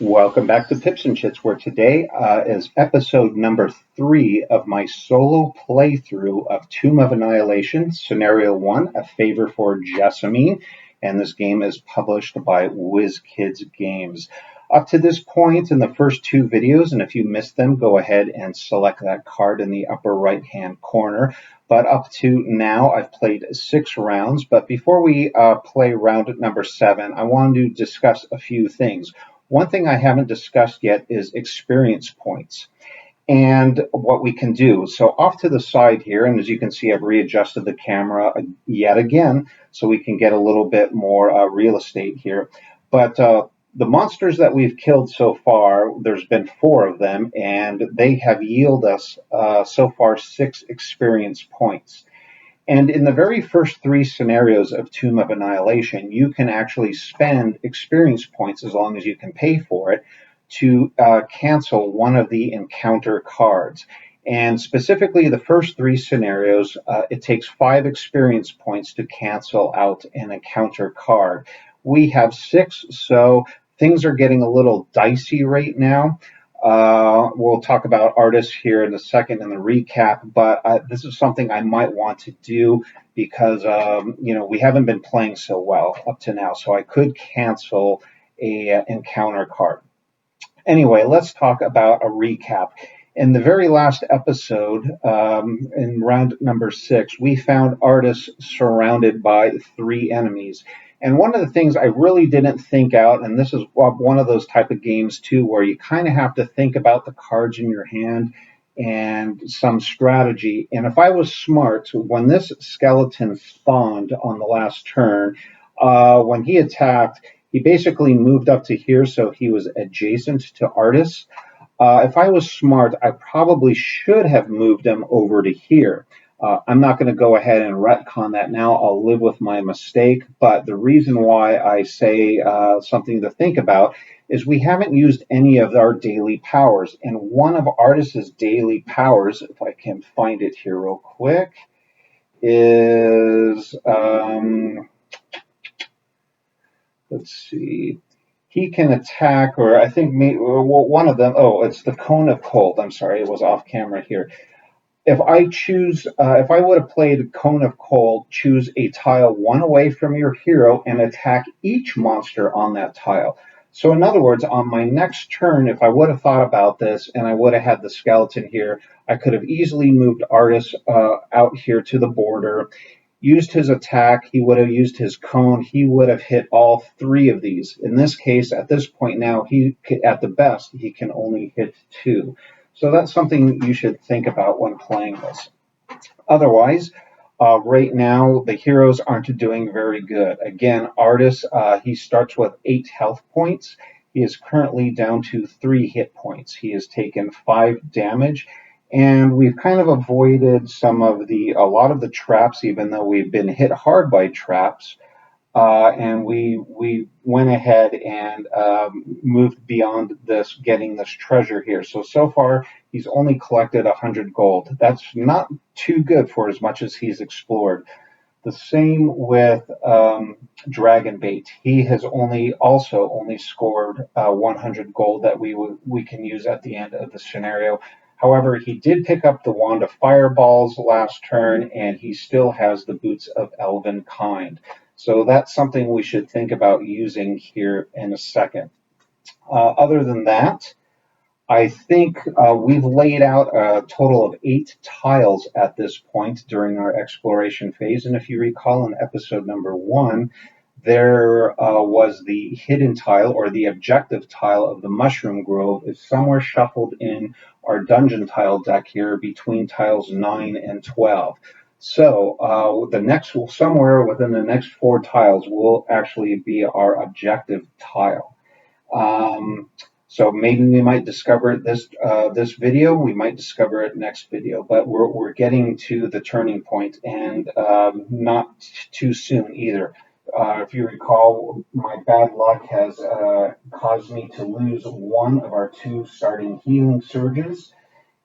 Welcome back to Pips-N-Chits, where today is episode number 3 of my solo playthrough of Tomb of Annihilation, Scenario 1, A Favor for Jessamine, and this game is published by Wizkids Games. Up to this point in the first 2 videos, and if you missed them, go ahead and select that card in the upper right-hand corner. But up to now, I've played 6 rounds. But before we play round number 7, I wanted to discuss a few things. One thing I haven't discussed yet is experience points and what we can do. So off to the side here, and as you can see, I've readjusted the camera yet again so we can get a little bit more real estate here. But the monsters that we've killed so far, there's been 4 of them, and they have yielded us so far 6 experience points. And in the very first 3 scenarios of Tomb of Annihilation, you can actually spend experience points, as long as you can pay for it, to cancel one of the encounter cards. And specifically, the first 3 scenarios, it takes 5 experience points to cancel out an encounter card. We have 6, so things are getting a little dicey right now. We'll talk about Artus here in a second in the recap, but this is something I might want to do because, we haven't been playing so well up to now, so I could cancel a encounter card. Anyway, let's talk about a recap. In the very last episode, in round number 6, we found Artus surrounded by 3 enemies. And one of the things I really didn't think out, and this is one of those type of games too, where you kind of have to think about the cards in your hand and some strategy. And if I was smart, when this skeleton spawned on the last turn, when he attacked, he basically moved up to here, so he was adjacent to Artus. If I was smart, I probably should have moved him over to here. I'm not going to go ahead and retcon that now. I'll live with my mistake. But the reason why I say something to think about is we haven't used any of our daily powers. And one of Artus's daily powers, if I can find it here real quick, is, let's see, he can attack, or I think one of them, it's the Cone of Cold. I'm sorry, it was off camera here. If I would have played Cone of Cold, choose a tile 1 away from your hero and attack each monster on that tile. So in other words, on my next turn, if I would have thought about this and I would have had the skeleton here, I could have easily moved Artus out here to the border, used his attack, he would have used his cone, he would have hit all 3 of these. In this case, at this point now, at the best, he can only hit 2. So that's something you should think about when playing this. Otherwise, right now, the heroes aren't doing very good. Again, Artus, he starts with 8 health points. He is currently down to 3 hit points. He has taken 5 damage, and we've kind of avoided a lot of the traps, even though we've been hit hard by traps. And we went ahead and moved beyond this, getting this treasure here. So far, he's only collected 100 gold. That's not too good for as much as he's explored. The same with Dragonbait. He has only scored 100 gold that we can use at the end of the scenario. However, he did pick up the Wand of Fireballs last turn, and he still has the Boots of Elven Kind. So that's something we should think about using here in a second. Other than that, I think we've laid out a total of 8 tiles at this point during our exploration phase. And if you recall in episode number 1, there was the hidden tile, or the objective tile of the Mushroom Grove is somewhere shuffled in our dungeon tile deck here between tiles 9 and 12. So somewhere within the next 4 tiles will actually be our objective tile. So maybe we might discover it this video. We might discover it next video. But we're getting to the turning point, and not too soon either. If you recall, my bad luck has caused me to lose one of our 2 starting healing surges,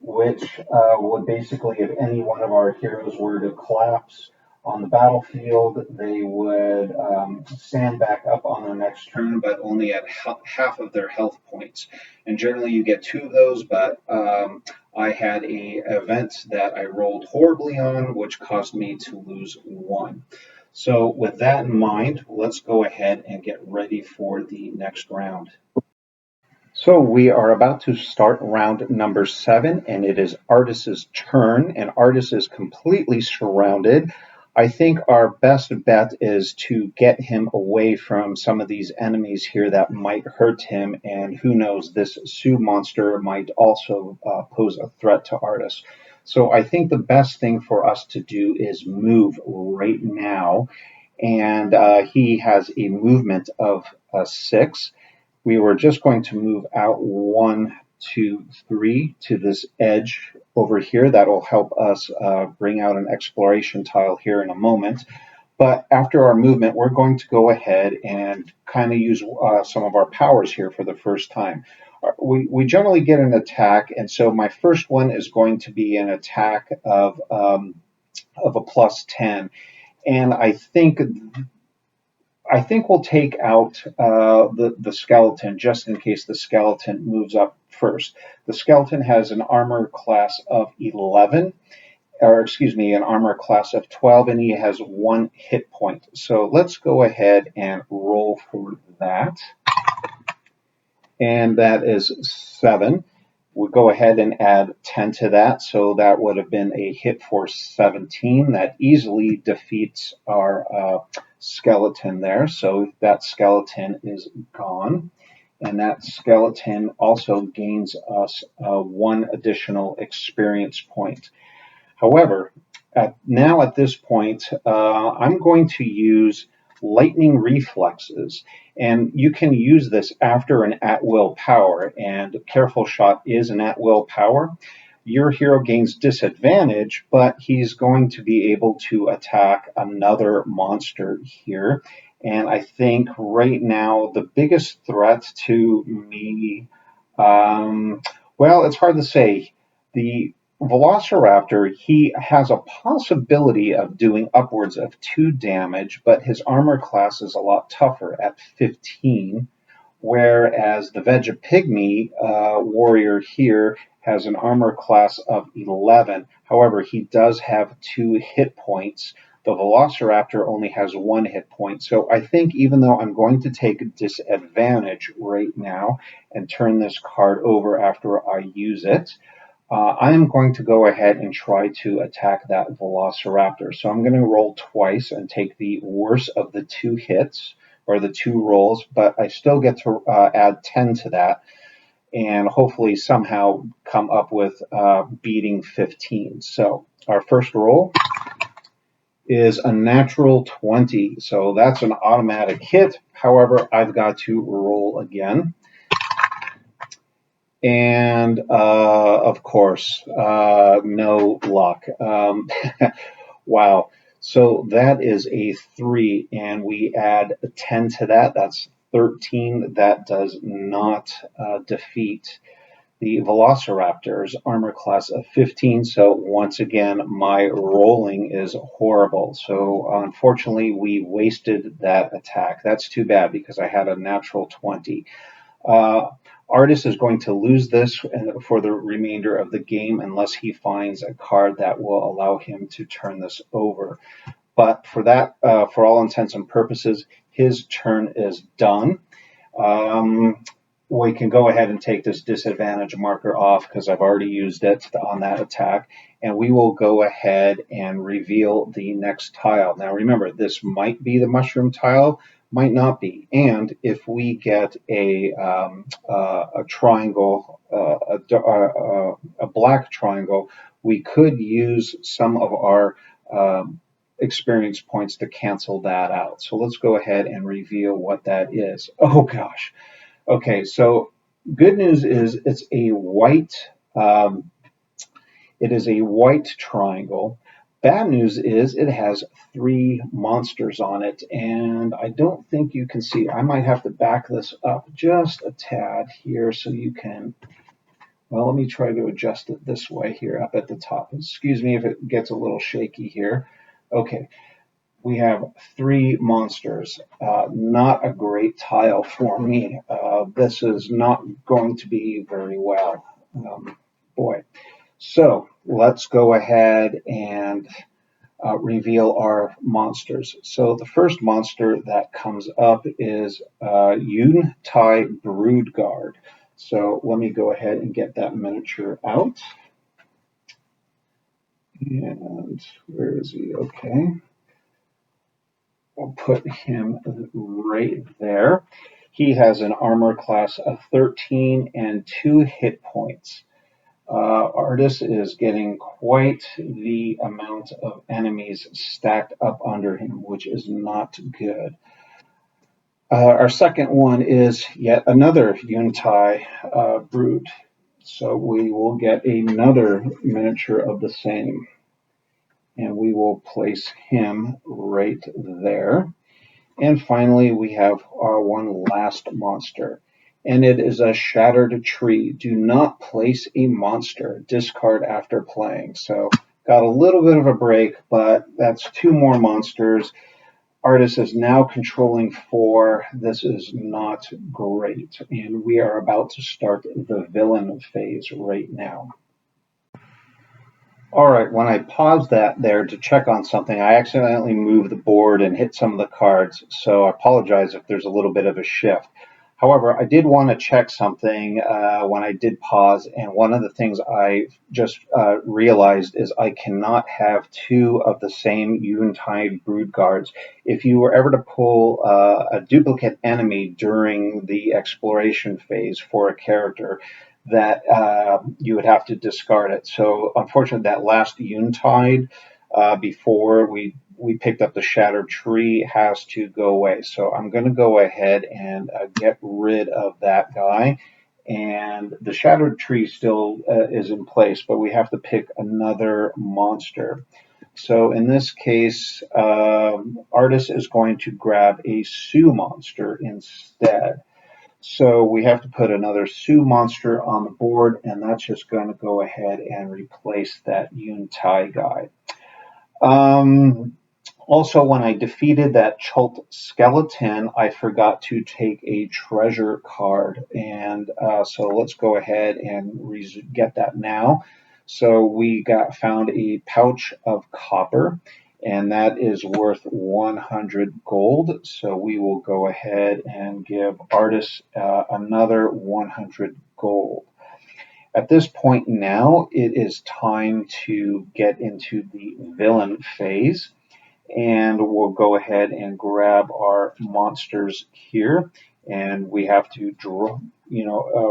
which would basically, if any one of our heroes were to collapse, on the battlefield, they would stand back up on their next turn, but only at half of their health points. And generally you get 2 of those, but I had a event that I rolled horribly on, which caused me to lose 1. So with that in mind, let's go ahead and get ready for the next round. So we are about to start round number 7, and it is Artus's turn, and Artus is completely surrounded. I think our best bet is to get him away from some of these enemies here that might hurt him, and who knows, this Sioux monster might also pose a threat to Artus. So I think the best thing for us to do is move right now, and he has a movement of 6. We were just going to move out 1, 2, 3 to this edge over here. That'll help us bring out an exploration tile here in a moment. But after our movement, we're going to go ahead and kind of use some of our powers here for the first time. We generally get an attack, and so my first one is going to be an attack of a plus 10. And I think we'll take out the skeleton just in case the skeleton moves up first. The skeleton has an armor class of 11, or excuse me, an armor class of 12, and he has 1 hit point. So let's go ahead and roll for that. And that is 7. We'll go ahead and add 10 to that, so that would have been a hit for 17. That easily defeats our skeleton there, so that skeleton is gone. And that skeleton also gains us 1 additional experience point. However, now at this point, I'm going to use lightning reflexes, and you can use this after an at-will power, and careful shot is an at-will power. Your hero gains disadvantage, but he's going to be able to attack another monster here. And I think right now the biggest threat to me, well, it's hard to say. The Velociraptor, he has a possibility of doing upwards of 2 damage, but his armor class is a lot tougher at 15, whereas the Vegapygmy warrior here has an armor class of 11. However, he does have 2 hit points. The Velociraptor only has 1 hit point. So I think even though I'm going to take disadvantage right now and turn this card over after I use it, I'm going to go ahead and try to attack that Velociraptor. So I'm going to roll twice and take the worst of the 2 hits, or the 2 rolls, but I still get to add 10 to that, and hopefully somehow come up with beating 15. So our first roll is a natural 20. So that's an automatic hit. However, I've got to roll again. And of course, no luck. Wow. So that is a 3, and we add 10 to that. That's 13. That does not defeat the Velociraptor's armor class of 15. So once again, my rolling is horrible. So unfortunately, we wasted that attack. That's too bad because I had a natural 20. Artus is going to lose this for the remainder of the game unless he finds a card that will allow him to turn this over. But for that, for all intents and purposes, his turn is done. We can go ahead and take this disadvantage marker off because I've already used it on that attack. And we will go ahead and reveal the next tile. Now remember, this might be the mushroom tile, might not be. And if we get a triangle, a black triangle, we could use some of our experience points to cancel that out. So let's go ahead and reveal what that is. Oh gosh. Okay, so good news is it's a white. It is a white triangle. Bad news is it has 3 monsters on it, and I don't think you can see. I might have to back this up just a tad here so you can. Well, let me try to adjust it this way here up at the top. Excuse me if it gets a little shaky here. Okay. we have 3 monsters. Not a great tile for me. This is not going to be very well. Boy. So let's go ahead and reveal our monsters. So the first monster that comes up is Yun-Tai Broodguard. So let me go ahead and get that miniature out. And where is he? Okay. I'll put him right there. He has an armor class of 13 and 2 hit points. Artus is getting quite the amount of enemies stacked up under him, which is not good. Our second one is yet another Yun-Tai brood. So we will get another miniature of the same. And we will place him right there. And finally, we have our one last monster. And it is a Shattered Tree. Do not place a monster. Discard after playing. So got a little bit of a break, but that's 2 more monsters. Artus is now controlling 4. This is not great. And we are about to start the villain phase right now. All right, when I paused that there to check on something, I accidentally moved the board and hit some of the cards, so I apologize if there's a little bit of a shift. However, I did want to check something when I did pause, and one of the things I just realized is I cannot have 2 of the same Yun-Tai Broodguards. If you were ever to pull a duplicate enemy during the exploration phase for a character, that you would have to discard it. So unfortunately, that last Yun-Tai before we picked up the Shattered Tree has to go away. So I'm going to go ahead and get rid of that guy. And the Shattered Tree still is in place, but we have to pick another monster. So in this case, Artus is going to grab a Sioux monster instead. So we have to put another Sioux monster on the board, and that's just going to go ahead and replace that Yun-Tai guy. Also, when I defeated that Chult skeleton, I forgot to take a treasure card, and so let's go ahead and get that now. So we found a pouch of copper, and that is worth 100 gold. So we will go ahead and give Artus another 100 gold. At this point now, it is time to get into the villain phase. And we'll go ahead and grab our monsters here. And we have to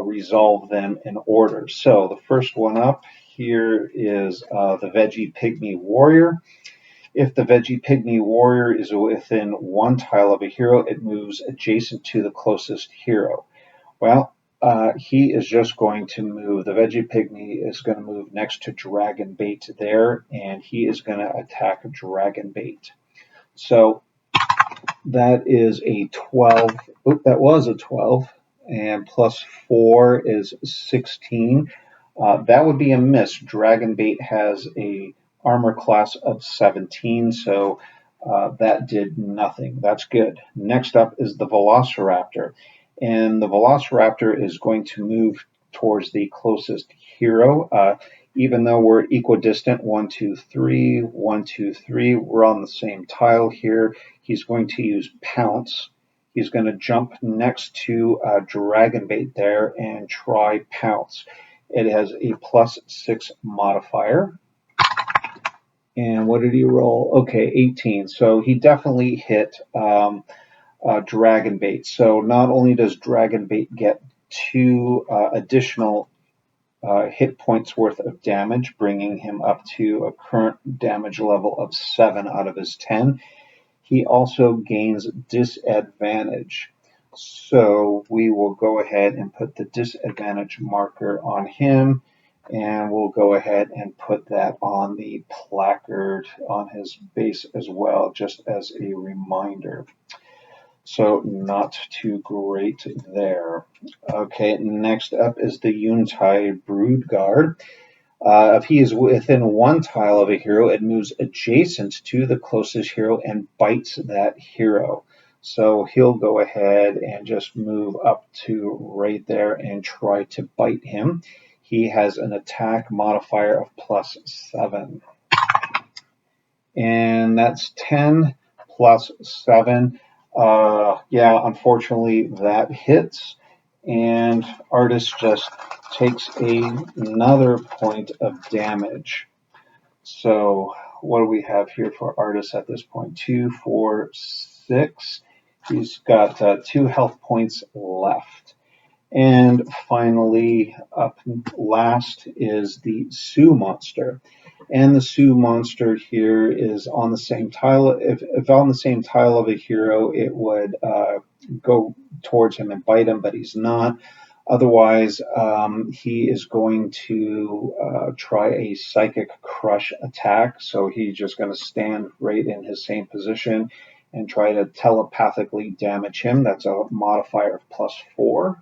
resolve them in order. So the first one up here is the Veggie Pygmy Warrior. If the Veggie Pygmy Warrior is within 1 tile of a hero, it moves adjacent to the closest hero. Well, he is just going to move. The Veggie Pygmy is going to move next to Dragonbait there, and he is going to attack Dragonbait. So that is a 12. That was a 12, and plus 4 is 16. That would be a miss. Dragonbait has a armor class of 17, so that did nothing. That's good. Next up is the Velociraptor. And the Velociraptor is going to move towards the closest hero. Even though we're equidistant, 1, 2, 3, 1, 2, 3, we're on the same tile here. He's going to use Pounce. He's going to jump next to Dragonbait there and try Pounce. It has a plus 6 modifier. And what did he roll? Okay, 18. So he definitely hit Dragonbait. So not only does Dragonbait get 2 additional hit points worth of damage, bringing him up to a current damage level of 7 out of his 10, he also gains disadvantage. So we will go ahead and put the disadvantage marker on him, and we'll go ahead and put that on the placard on his base as well, just as a reminder. So not too great there. Okay, next up is the Yun-Tai Broodguard. If he is within one tile of a hero, it moves adjacent to the closest hero and bites that hero. So he'll go ahead and just move up to right there and try to bite him. He has an attack modifier of +7. And that's 10 plus 7. Yeah, unfortunately, that hits. And Artus just takes another point of damage. So what do we have here for Artus at this point? 2, 4, 6. He's got 2 health points left. And finally, up last is the Sioux monster. And the Sioux monster here is on the same tile. If on the same tile of a hero, it would go towards him and bite him, but he's not. Otherwise, he is going to try a psychic crush attack. So he's just going to stand right in his same position and try to telepathically damage him. That's a modifier of +4.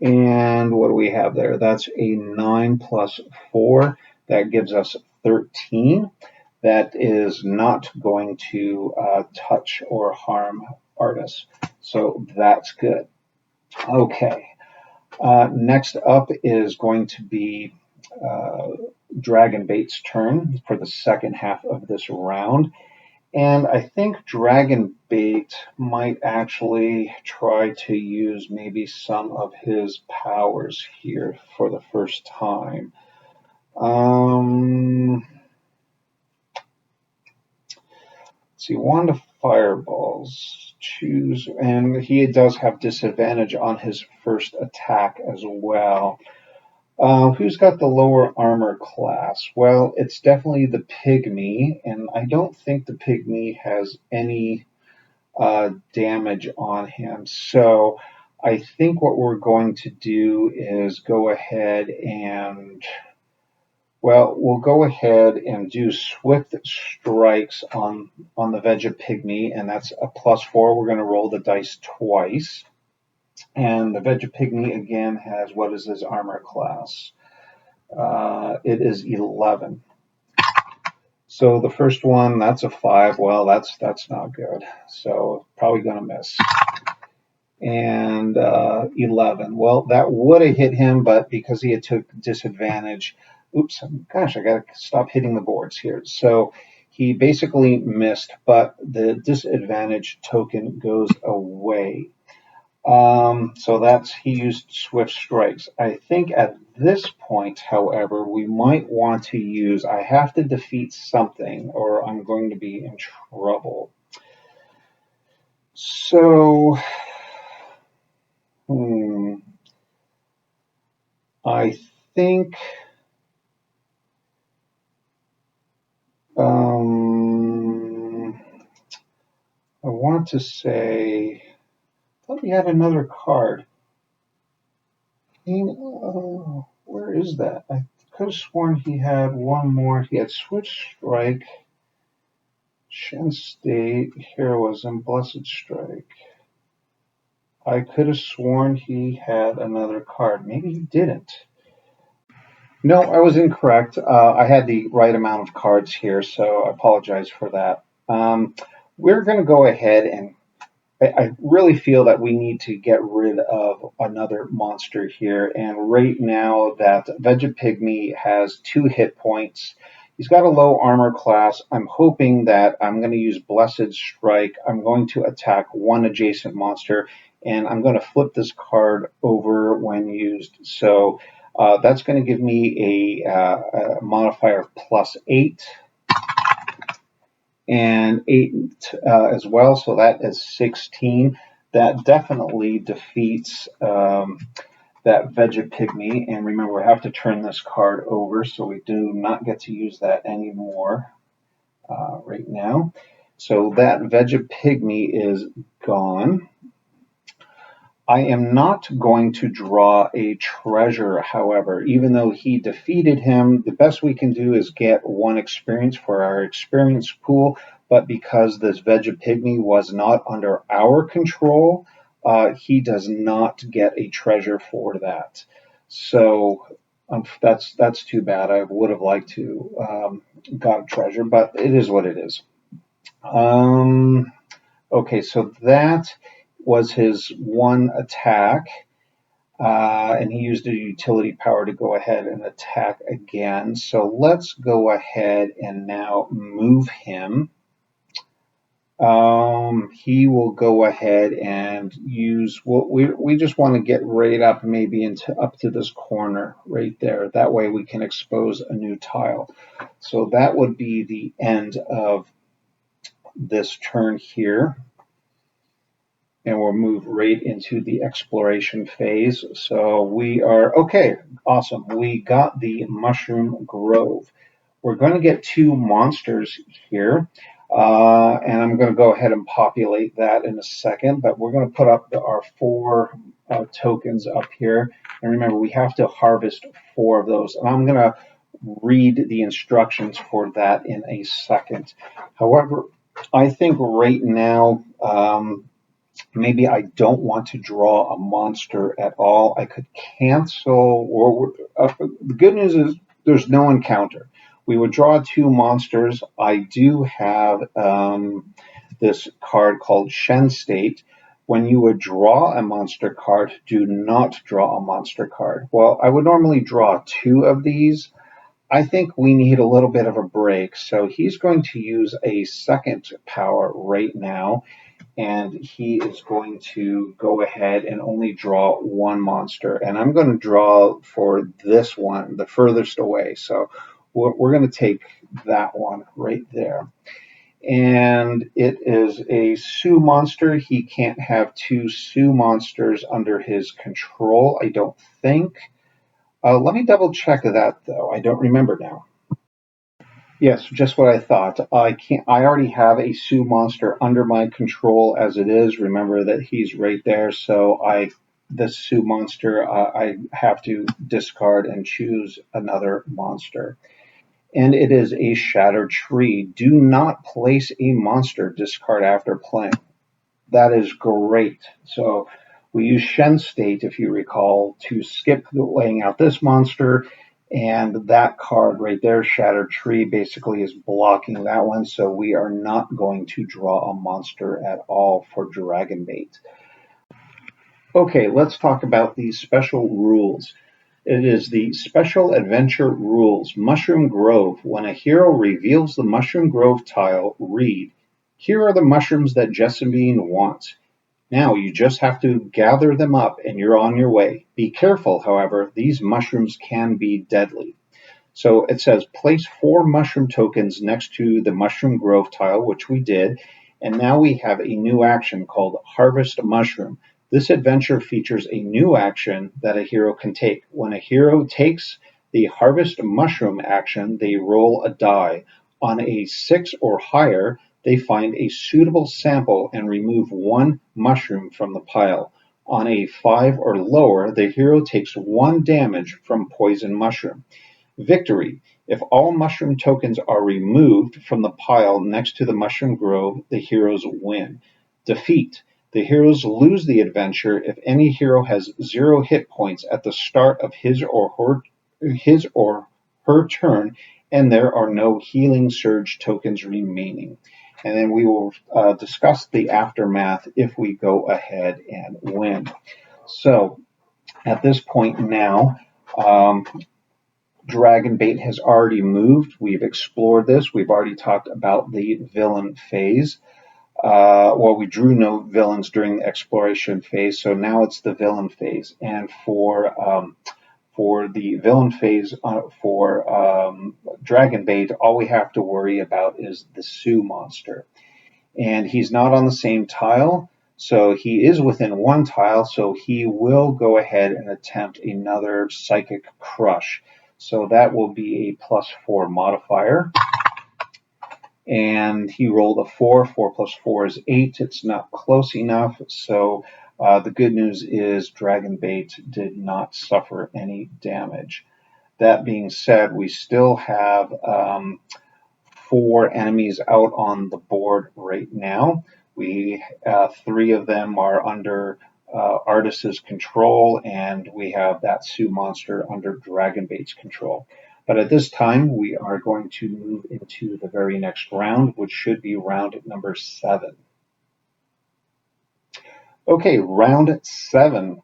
And what do we have there? That's a 9 plus 4. That gives us 13. That is not going to touch or harm Artus. So that's good. Okay. Next up is going to be Dragonbait's turn for the second half of this round. And I think Dragonbait might actually try to use maybe some of his powers here for the first time. Let's see, wand of fireballs. Choose, and he does have disadvantage on his first attack as well. Who's got the lower armor class? Well, it's definitely the pygmy, and I don't think the pygmy has any damage on him. So I think what we're going to do is go ahead and, well, we'll go ahead and do swift strikes on the Vegapygmy, and that's a +4. We're going to roll the dice twice. And the Vegapygmy, again, has, what is his armor class? It is 11. So the first one, that's a 5. Well, that's not good. So probably going to miss. And 11. Well, that would have hit him, but because he had took disadvantage, oops, gosh, I got to stop hitting the boards here. So he basically missed, but the disadvantage token goes away. So that's, he used swift strikes. I think at this point, however, we might want to use, I have to defeat something or I'm going to be in trouble. So, I think, I want to say, I thought he had another card. Where is that? I could have sworn he had one more. He had Switch Strike, Shen State, Heroism, Blessed Strike. I could have sworn he had another card. Maybe he didn't. No, I was incorrect. I had the right amount of cards here, so I apologize for that. We're going to go ahead and I really feel that we need to get rid of another monster here. And right now that Vegapygmy has 2 hit points. He's got a low armor class. I'm hoping that I'm going to use Blessed Strike. I'm going to attack one adjacent monster, and I'm going to flip this card over when used. So that's going to give me a modifier of +8. And 8 as well, so that is 16. That definitely defeats that Vegapygmy. And remember, I have to turn this card over, so we do not get to use that anymore right now. So that Vegapygmy is gone. I am not going to draw a treasure, however. Even though he defeated him, the best we can do is get 1 experience for our experience pool. But because this Vegapygmy was not under our control, he does not get a treasure for that. So That's too bad. I would have liked to got a treasure, but it is what it is. Okay, so that was his one attack. And he used a utility power to go ahead and attack again. So let's go ahead and now move him. He will go ahead and use what we just want to get right up, maybe into up to this corner right there. That way we can expose a new tile. So that would be the end of this turn here. And we'll move right into the exploration phase. So we are, okay, awesome. We got the Mushroom Grove. We're going to get 2 monsters here. And I'm going to go ahead and populate that in a second, but we're going to put up our 4 tokens up here. And remember, we have to harvest 4 of those. And I'm going to read the instructions for that in a second. However, I think right now, maybe I don't want to draw a monster at all. I could cancel, or the good news is there's no encounter. We would draw 2 monsters. I do have this card called Shen State. When you would draw a monster card, do not draw a monster card. Well, I would normally draw 2 of these. I think we need a little bit of a break. So he's going to use a second power right now. And he is going to go ahead and only draw 1 monster. And I'm going to draw for this one, the furthest away. So we're going to take that one right there. And it is a Sioux monster. He can't have 2 Sioux monsters under his control, I don't think. Let me double check that, though. I don't remember now. Yes, just what I thought. I already have a Sioux monster under my control as it is. Remember that he's right there, so this Sioux monster, I have to discard and choose another monster. And it is a Shattered Tree. Do not place a monster discard after playing. That is great. So we use Shen State, if you recall, to skip laying out this monster. And that card right there, Shattered Tree, basically is blocking that one. So we are not going to draw a monster at all for Dragonbait. Okay, let's talk about these special rules. It is the Special Adventure Rules. Mushroom Grove. When a hero reveals the Mushroom Grove tile, read, "Here are the mushrooms that Jessamine wants. Now you just have to gather them up and you're on your way. Be careful, however, these mushrooms can be deadly." So it says place 4 mushroom tokens next to the Mushroom Grove tile, which we did. And now we have a new action called Harvest a Mushroom. This adventure features a new action that a hero can take. When a hero takes the Harvest Mushroom action, they roll a die. On a 6 or higher, they find a suitable sample and remove 1 mushroom from the pile. On a 5 or lower, the hero takes 1 damage from Poison Mushroom. Victory. If all mushroom tokens are removed from the pile next to the Mushroom Grove, the heroes win. Defeat. The heroes lose the adventure if any hero has 0 hit points at the start of his or her turn, and there are no healing surge tokens remaining. And then we will discuss the aftermath if we go ahead and win. So at this point now, Dragonbait has already moved. We've explored this. We've already talked about the villain phase. We drew no villains during the exploration phase, so now it's the villain phase. And for the villain phase for Dragonbait, all we have to worry about is the Sioux monster. And he's not on the same tile, so he is within 1 tile, so he will go ahead and attempt another Psychic Crush. So that will be a +4 modifier. And he rolled a 4. 4 plus 4 is 8. It's not close enough. So the good news is Dragonbait did not suffer any damage. That being said, we still have 4 enemies out on the board right now. 3 of them are under Artus's control, and we have that Sioux monster under Dragonbait's control. But at this time, we are going to move into the very next round, which should be round number 7. Okay, round 7.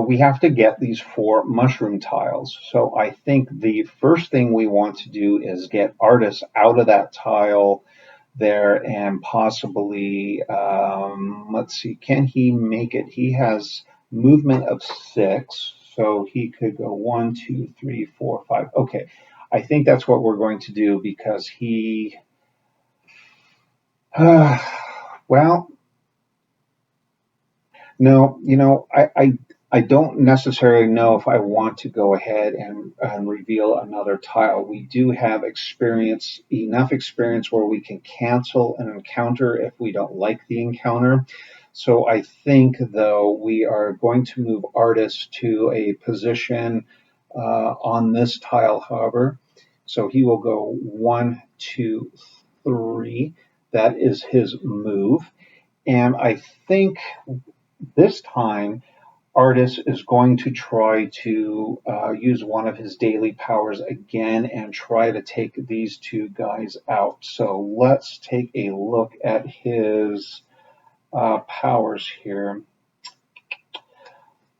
We have to get these 4 mushroom tiles. So I think the first thing we want to do is get Artus out of that tile there and possibly, let's see, can he make it? He has movement of 6, so he could go 1, 2, 3, 4, 5. Okay, I think that's what we're going to do because he, well, no, I don't necessarily know if I want to go ahead and reveal another tile. We do have enough experience where we can cancel an encounter if we don't like the encounter. So I think, though, we are going to move Artus to a position on this tile, however. So he will go 1, 2, 3. That is his move. And I think this time, Artus is going to try to use one of his daily powers again and try to take these 2 guys out. So let's take a look at his powers here.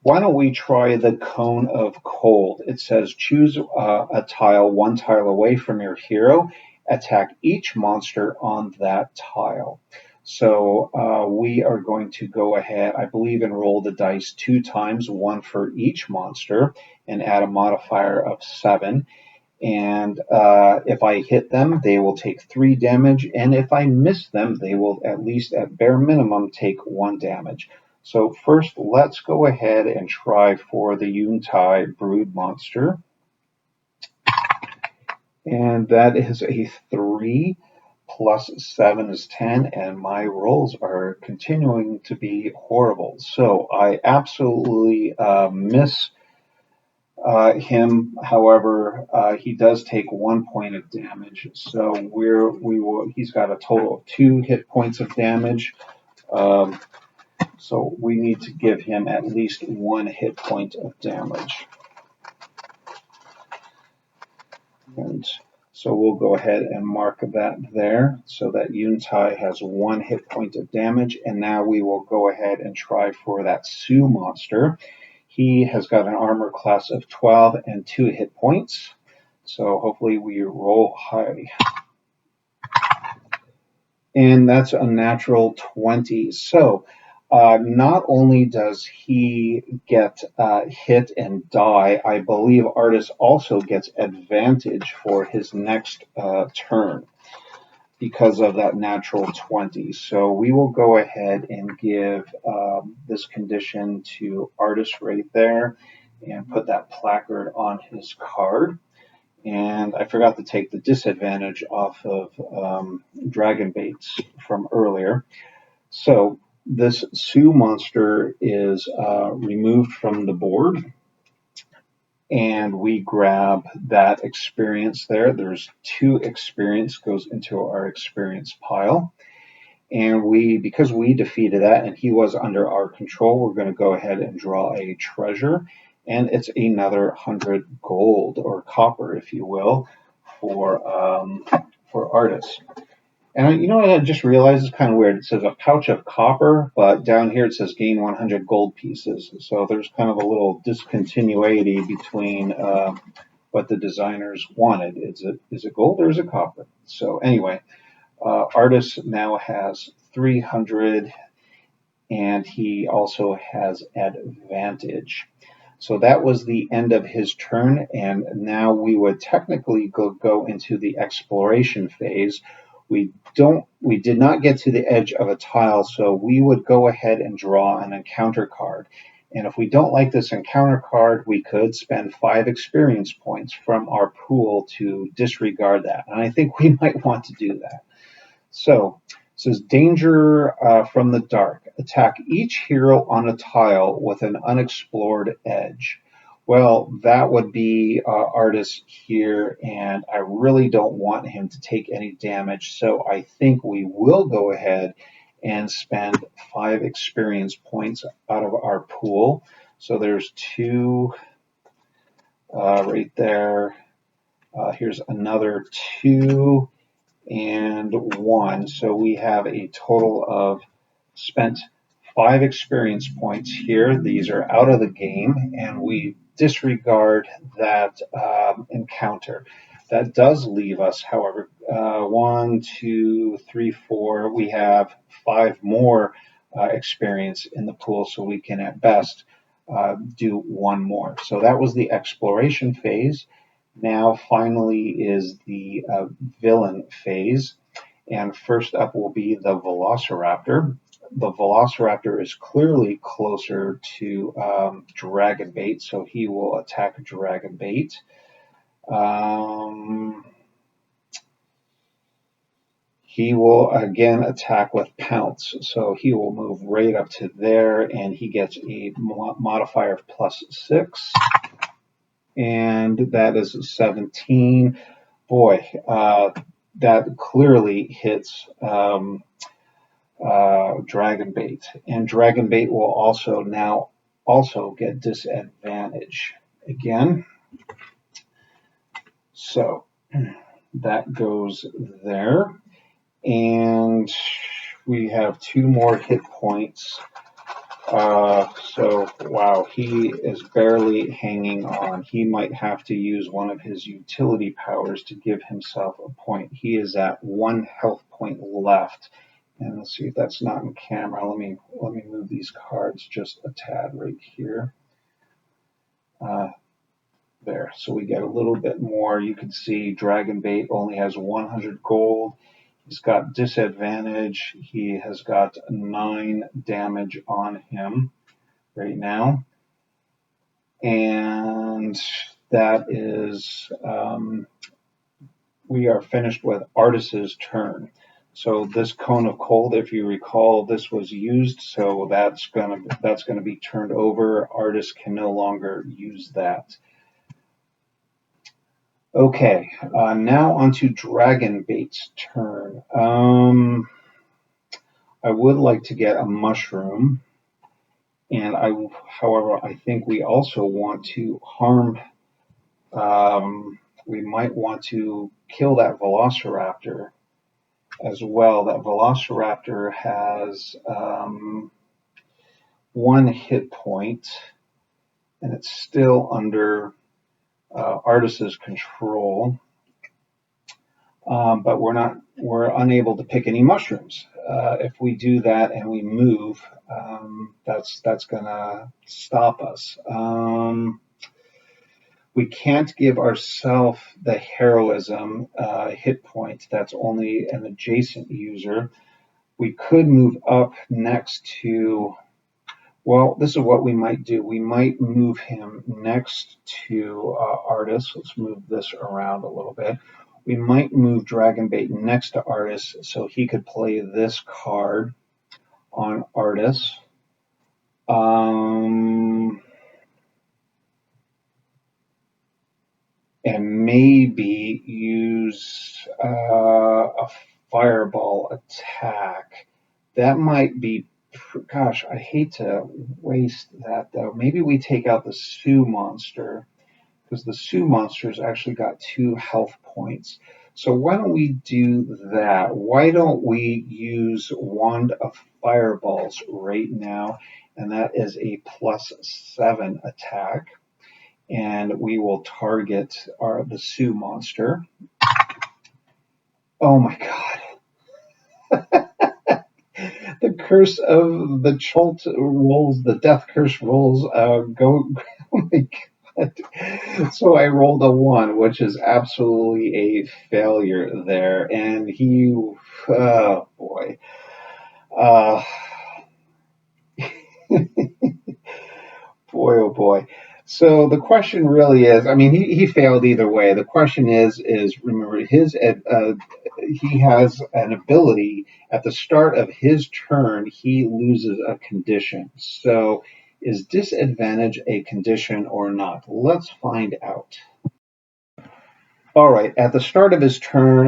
Why don't we try the Cone of Cold? It says choose a tile 1 tile away from your hero. Attack each monster on that tile. So we are going to go ahead, I believe, and roll the dice 2 times, 1 for each monster, and add a modifier of 7. And if I hit them, they will take 3 damage. And if I miss them, they will at least, at bare minimum, take 1 damage. So first, let's go ahead and try for the Yuntai Brood monster. And that is a 3. Plus 7 is 10, and my rolls are continuing to be horrible. So I absolutely miss him. However, he does take 1 point of damage. So he's got a total of 2 hit points of damage. So we need to give him at least 1 hit point of damage. And so we'll go ahead and mark that there so that Yuntai has 1 hit point of damage. And now we will go ahead and try for that Sioux monster. He has got an armor class of 12 and 2 hit points. So hopefully we roll high. And that's a natural 20. So not only does he get hit and die, I believe Artus also gets advantage for his next turn because of that natural 20. So we will go ahead and give this condition to Artus right there and put that placard on his card. And I forgot to take the disadvantage off of Dragonbait's from earlier. So this Sioux monster is removed from the board, and we grab that experience there. There's 2 experience goes into our experience pile. And because we defeated that and he was under our control, we're going to go ahead and draw a treasure. And it's another 100 gold, or copper, if you will, for Artus. And you know what I just realized is kind of weird. It says a pouch of copper, but down here it says gain 100 gold pieces. So there's kind of a little discontinuity between what the designers wanted. Is it gold or is it copper? So anyway, Artus now has 300, and he also has advantage. So that was the end of his turn, and now we would technically go into the exploration phase. We did not get to the edge of a tile, so we would go ahead and draw an encounter card. And if we don't like this encounter card, we could spend 5 experience points from our pool to disregard that. And I think we might want to do that. So it says danger from the dark. Attack each hero on a tile with an unexplored edge. Well, that would be Artus here, and I really don't want him to take any damage, so I think we will go ahead and spend 5 experience points out of our pool. So there's 2 right there. Here's another 2 and 1. So we have a total of spent 5 experience points here. These are out of the game, and we disregard that encounter. That does leave us, however, 1, 2, 3, 4. We have 5 more experience in the pool, so we can at best do 1 more. So that was the exploration phase. Now finally is the villain phase. And first up will be the Velociraptor. The Velociraptor is clearly closer to Dragonbait, so he will attack Dragonbait. He will again attack with Pounce, so he will move right up to there, and he gets a modifier of +6, and that is 17. Boy, that clearly hits Dragonbait, and Dragonbait will also get disadvantage again. So that goes there, and we have 2 more hit points. So wow, he is barely hanging on. He might have to use one of his utility powers to give himself a point. He is at 1 health point left. And let's see if that's not in camera. Let me move these cards just a tad right here. There. So we get a little bit more. You can see Dragonbait only has 100 gold. He's got disadvantage. He has got 9 damage on him right now. And that is, we are finished with Artus's turn. So this Cone of Cold, if you recall, this was used, so that's gonna be turned over. Artus can no longer use that. Okay, now onto Dragonbait's turn. I would like to get a mushroom, and however, I think we also want to harm. We might want to kill that Velociraptor as well. That Velociraptor has 1 hit point, and it's still under Artus's control. But we're unable to pick any mushrooms. If we do that and we move, that's gonna stop us. We can't give ourselves the heroism hit point. That's only an adjacent user. We could move up next to, well, this is what we might do. We might move him next to Artus. Let's move this around a little bit. We might move Dragonbait next to Artus so he could play this card on Artus. And maybe use a fireball attack. That might be, gosh, I hate to waste that though. Maybe we take out the Sioux monster, because the Sioux monster's actually got 2 health points. So why don't we do that? Why don't we use Wand of Fireballs right now? And that is a +7 attack. And we will target the Sioux monster. Oh my god. The curse of the Cholt rolls, the death curse rolls go. Oh my god. So I rolled a 1, which is absolutely a failure there. And he, oh boy. Boy, oh boy. So the question really is, I mean, he failed either way. The question is remember, he has an ability at the start of his turn, he loses a condition. So is disadvantage a condition or not? Let's find out. All right. At the start of his turn,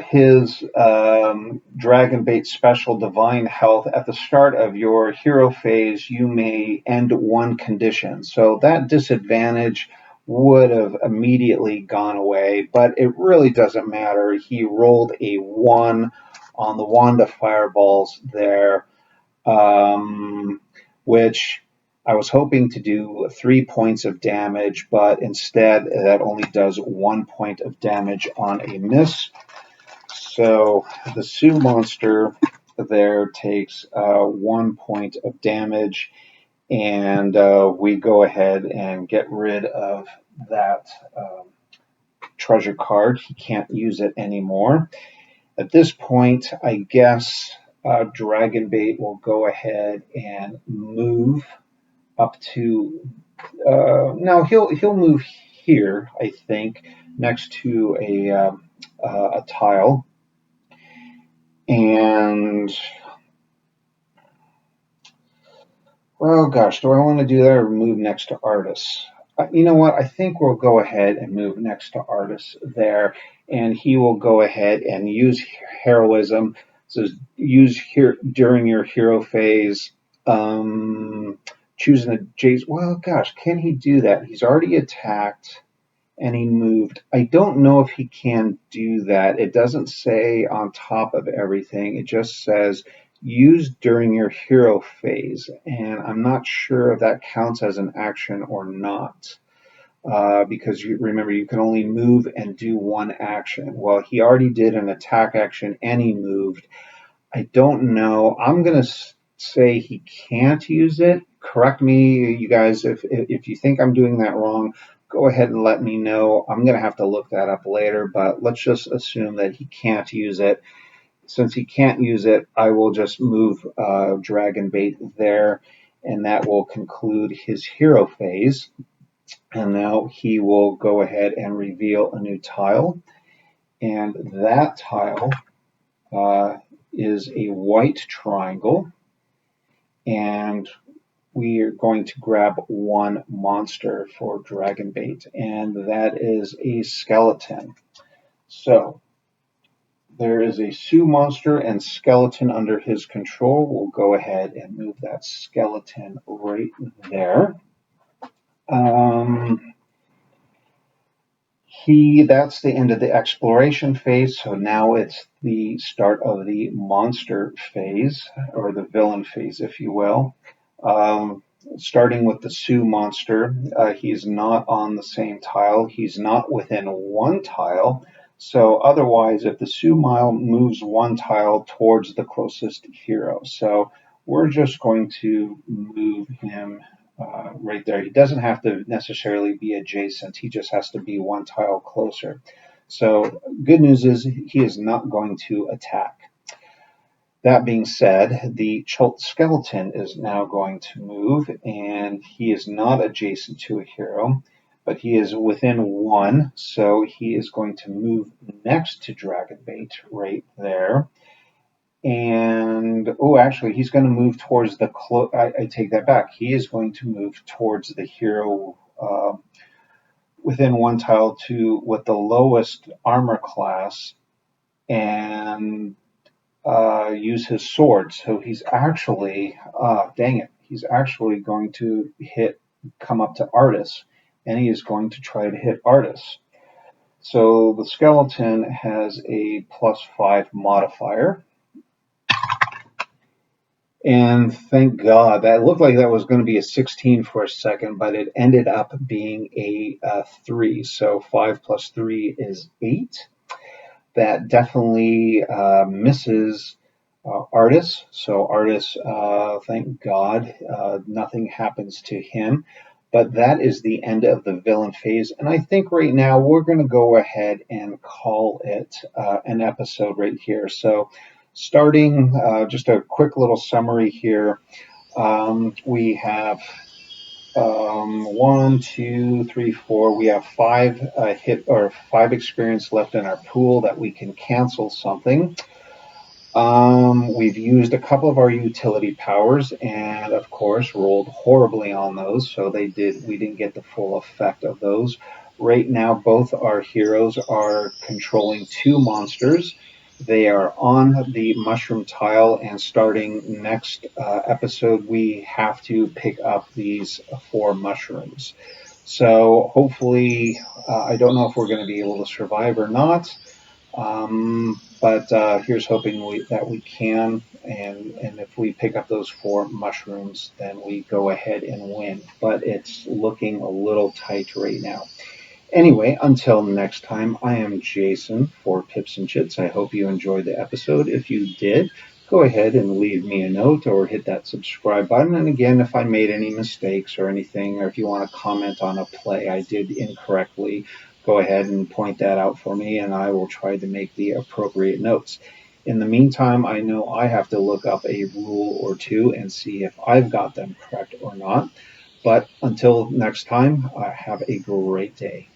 his Dragonbait special Divine Health. At the start of your hero phase, you may end one condition. So that disadvantage would have immediately gone away, but it really doesn't matter. He rolled a 1 on the wand of fireballs there, which I was hoping to do 3 points of damage, but instead that only does 1 point of damage on a miss. So the Sioux monster there takes 1 point of damage, and we go ahead and get rid of that treasure card. He can't use it anymore. At this point, I guess Dragonbait will go ahead and move up to. No, he'll move here, I think, next to a tile, and oh gosh, do I want to do that or move next to Artus? You know what? I think we'll go ahead and move next to Artus there, and he will go ahead and use heroism. So use here during your hero phase. Choosing a Jace. Well, gosh, can he do that? He's already attacked and he moved. I don't know if he can do that. It doesn't say on top of everything. It just says use during your hero phase, and I'm not sure if that counts as an action or not. Because remember, you can only move and do one action. Well, he already did an attack action and he moved. I don't know. I'm going to say he can't use it. Correct me, you guys, if you think I'm doing that wrong. Go ahead and let me know. I'm going to have to look that up later, but let's just assume that he can't use it. Since he can't use it, I will just move Dragonbait there, and that will conclude his hero phase. And now he will go ahead and reveal a new tile, and that tile is a white triangle, and we are going to grab one monster for Dragonbait, and that is a skeleton. So there is a Sioux monster and skeleton under his control. We'll go ahead and move that skeleton right there. That's the end of the exploration phase, so now it's the start of the monster phase, or the villain phase, if you will. Starting with the Sioux monster, he's not on the same tile. He's not within one tile. So otherwise, if the Sioux mile moves one tile towards the closest hero. So we're just going to move him right there. He doesn't have to necessarily be adjacent. He just has to be one tile closer. So good news is he is not going to attack. That being said, the skeleton is now going to move, and he is not adjacent to a hero, but he is within one, so he is going to move next to Dragonbait right there. And, oh, actually, he's going to move towards the I take that back. He is going to move towards the hero within one tile to with the lowest armor class and use his sword. So he's actually, dang it, he's actually going to come up to Artus, and he is going to try to hit Artus. So the skeleton has a +5 modifier. And thank God, that looked like that was going to be a 16 for a second, but it ended up being a 3. So 5 plus 3 is 8. That definitely misses Artus. So Artus, thank God, nothing happens to him. But that is the end of the villain phase. And I think right now we're going to go ahead and call it an episode right here. So starting, just a quick little summary here. We have 1, 2, 3, 4. We have 5 5 experience left in our pool that we can cancel something. We've used a couple of our utility powers, and of course rolled horribly on those, so we didn't get the full effect of those. Right now, both our heroes are controlling two monsters. They are on the mushroom tile, and starting next episode, we have to pick up these four mushrooms. So hopefully, I don't know if we're going to be able to survive or not. But here's hoping that we can, and if we pick up those four mushrooms, then we go ahead and win. But it's looking a little tight right now. Anyway, until next time, I am Jason for Pips-N-Chits. I hope you enjoyed the episode. If you did, go ahead and leave me a note or hit that subscribe button. And again, if I made any mistakes or anything, or if you want to comment on a play I did incorrectly, go ahead and point that out for me, and I will try to make the appropriate notes. In the meantime, I know I have to look up a rule or two and see if I've got them correct or not. But until next time, have a great day.